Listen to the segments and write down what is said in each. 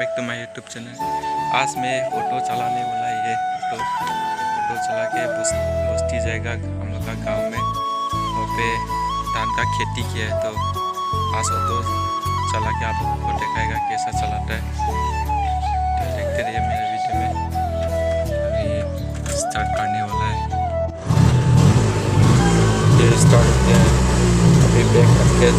Back to my YouTube channel. आज मैं auto चलाने वाला ये ऑटो चला के बस्ती जाएगा हम लोग का गांव में। वहाँ पे धान का खेती किया है, तो आज ऑटो चला के आप लोगों को दिखाएगा कैसा चलाता है। तो देखते रहिए मेरे वीडियो में। अभी स्टार्ट करने वाला है, ये स्टार्ट हो गया है। अभी बैक करके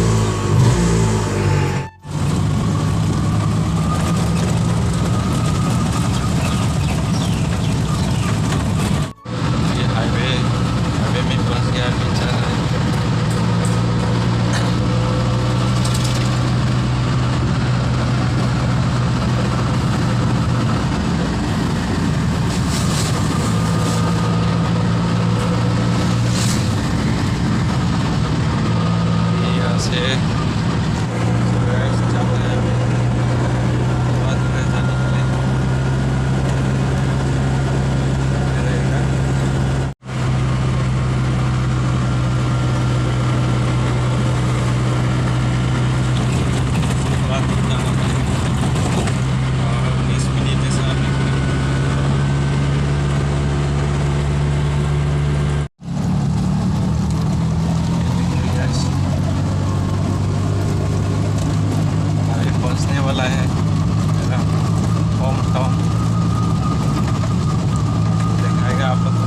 वाला है मेरा होम टाउन। दिखाएगा आप लोग को।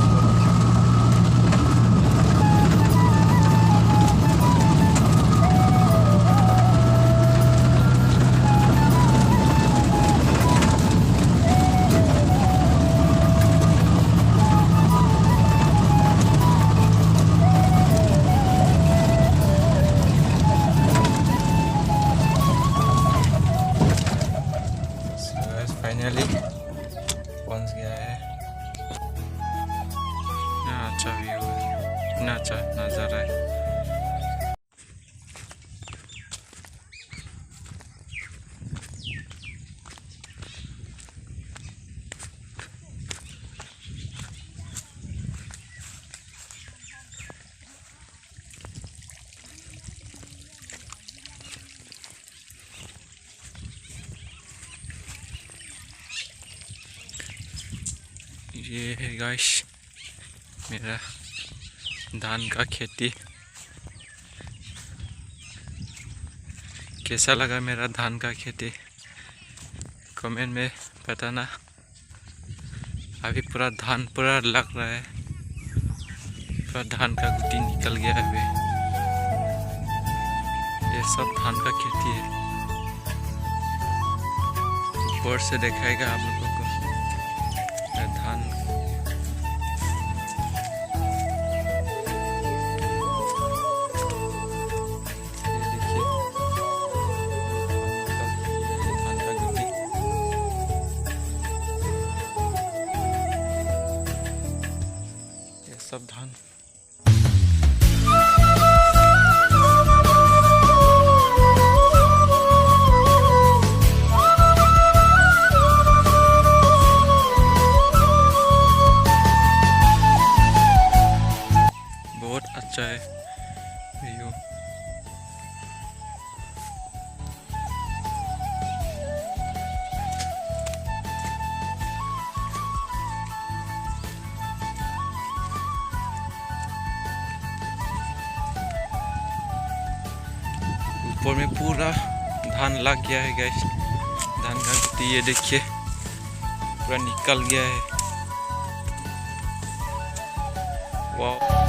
फाइनली पहुंच गया है। इतना अच्छा व्यू है, इतना अच्छा नज़ारा है। ये है गाइस मेरा धान का खेती। कैसा लगा मेरा धान का खेती कमेंट में बताना। अभी पूरा धान पूरा लग रहा है, पूरा धान का गुटी निकल गया है। अभी ये सब धान का खेती है। ऊपर से दिखाएगा आप लोगों को धान। सब धान बहुत अच्छा है व्यू। ऊपर में पूरा धान लग गया है गाइस। धान का गुटी ये देखिए पूरा निकल गया है। वाह।